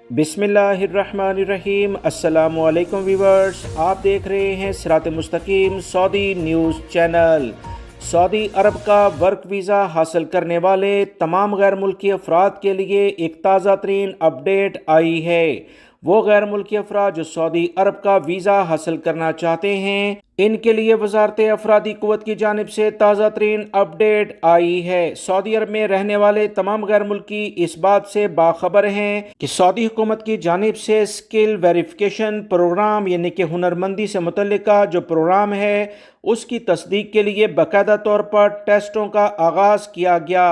बिस्मिल्लाहिर्रहमानिर्रहीम। अस्सलामु अलैकुम व्यूवर्स, आप देख रहे हैं सिरात मुस्तकीम सऊदी न्यूज़ चैनल। सऊदी अरब का वर्क वीज़ा हासिल करने वाले तमाम गैर मुल्की अफराद के लिए एक ताज़ा तरीन अपडेट आई है। वो गैर मुल्की अफराद जो सऊदी अरब का वीज़ा हासिल करना चाहते हैं, इनके लिए वजारत अफरादी कुव्वत की जानिब से ताज़ा तरीन अपडेट आई है। सऊदी अरब में रहने वाले तमाम गैर मुल्की इस बात से बाखबर हैं कि सऊदी हुकूमत की जानिब से स्किल वेरिफिकेशन प्रोग्राम यानी कि हुनरमंदी से मुतल्लिका जो प्रोग्राम है उसकी तस्दीक के लिए बाकायदा तौर पर टेस्टों का आगाज़ किया गया।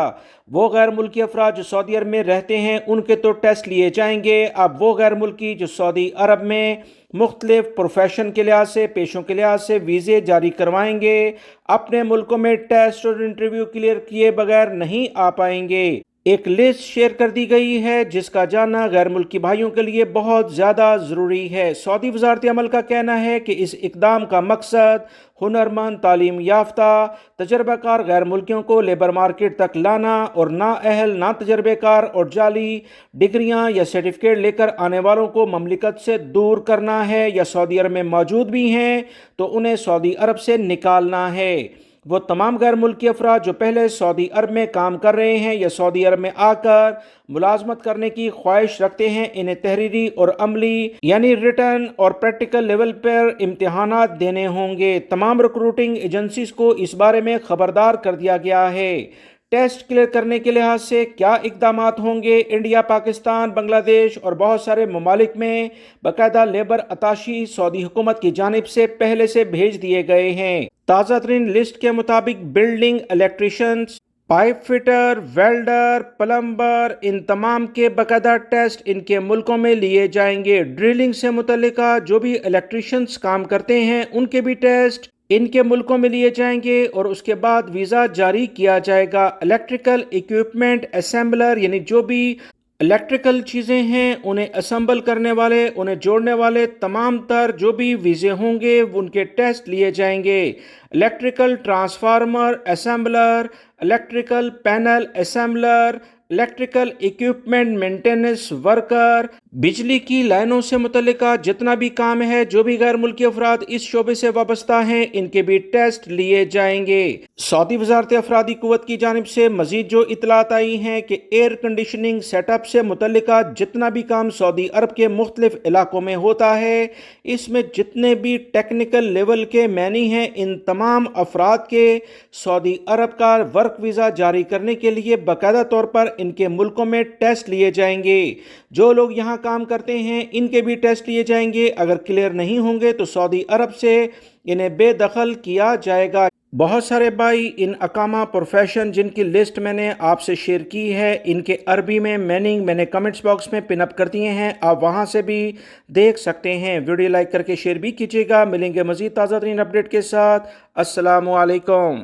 वो गैर मुल्की अफराद जो सऊदी अरब में रहते हैं उनके तो टेस्ट लिए जाएंगे। अब वो गैर मुल्की जो सऊदी अरब में मुख्तलिफ प्रोफेशन के लिहाज से, पेशों के लिहाज से वीज़े जारी करवाएंगे, अपने मुल्कों में टेस्ट और इंटरव्यू क्लियर किए बगैर नहीं आ पाएंगे। एक लिस्ट शेयर कर दी गई है जिसका जानना गैर मुल्की भाइयों के लिए बहुत ज़्यादा ज़रूरी है। सऊदी वजारत अमल का कहना है कि इस इकदाम का मकसद हुनरमंद, तालीम याफ्ता, तजर्बाकार गैर मुल्कियों को लेबर मार्केट तक लाना और नाअहल, ना तजर्बेकार और जाली डिग्रियां या सर्टिफिकेट लेकर आने वालों को ममलिकत से दूर करना है, या सऊदी अरब में मौजूद भी हैं तो उन्हें सऊदी अरब से निकालना है। वो तमाम गैर मुल्की अफराद जो पहले सऊदी अरब में काम कर रहे हैं या सऊदी अरब में आकर मुलाजमत करने की ख्वाहिश रखते हैं, इन्हें तहरीरी और अमली यानी रिटर्न और प्रैक्टिकल लेवल पर इम्तिहानात देने होंगे। तमाम रिक्रूटिंग एजेंसीज को इस बारे में खबरदार कर दिया गया है। टेस्ट क्लियर करने के लिहाज से क्या इकदामात होंगे? इंडिया, पाकिस्तान, बांग्लादेश और बहुत सारे ममालिक में बाकायदा लेबर अताशी सऊदी हुकूमत की जानिब से पहले से भेज दिए गए हैं। ताज़ा तरीन लिस्ट के मुताबिक building electricians, pipe fitter, welder, plumber, इन तमाम के बाकायदा टेस्ट इनके मुल्कों में लिए जाएंगे। ड्रिलिंग से मुतल्लिका जो भी इलेक्ट्रीशियंस काम करते हैं उनके भी टेस्ट इनके मुल्कों में लिए जाएंगे और उसके बाद वीज़ा जारी किया जाएगा। इलेक्ट्रिकल इक्विपमेंट असेंबलर यानी जो भी इलेक्ट्रिकल चीज़ें हैं उन्हें असेंबल करने वाले, उन्हें जोड़ने वाले तमाम तर जो भी वीज़े होंगे उनके टेस्ट लिए जाएंगे। Electrical transformer assembler, electrical panel assembler, electrical equipment maintenance worker, बिजली की लाइनों से मुतल्लिका जितना भी काम है, जो भी गैर मुल्की अफराद इस शोबे से वाबस्ता हैं इनके भी टेस्ट लिए जाएंगे। सऊदी वजारत अफरादी कुव्वत की जानिब से मजीद जो इतलात आई हैं कि एयर कंडीशनिंग सेटअप से मुतल्लिका जितना भी काम सऊदी अरब के मुख्तलिफ इलाकों में होता है, इसमें जितने भी टेक्निकल लेवल के मैनी हैं, इन तमाम अफराद के सऊदी अरब का वर्क वीज़ा जारी करने के लिए बाकायदा तौर पर इनके मुल्कों में टेस्ट लिए जाएंगे। जो लोग यहाँ काम करते हैं इनके भी टेस्ट लिए जाएंगे। अगर क्लियर नहीं होंगे तो सऊदी अरब से इन्हें बेदखल किया जाएगा। बहुत सारे भाई इन अकामा प्रोफेशन जिनकी लिस्ट मैंने आपसे शेयर की है, इनके अरबी में मीनिंग मैंने कमेंट्स बॉक्स में पिन अप कर दिए हैं, आप वहां से भी देख सकते हैं। वीडियो लाइक करके शेयर भी कीजिएगा। मिलेंगे मजीद ताज़ा तरीन अपडेट के साथ। अस्सलामु अलैकुम।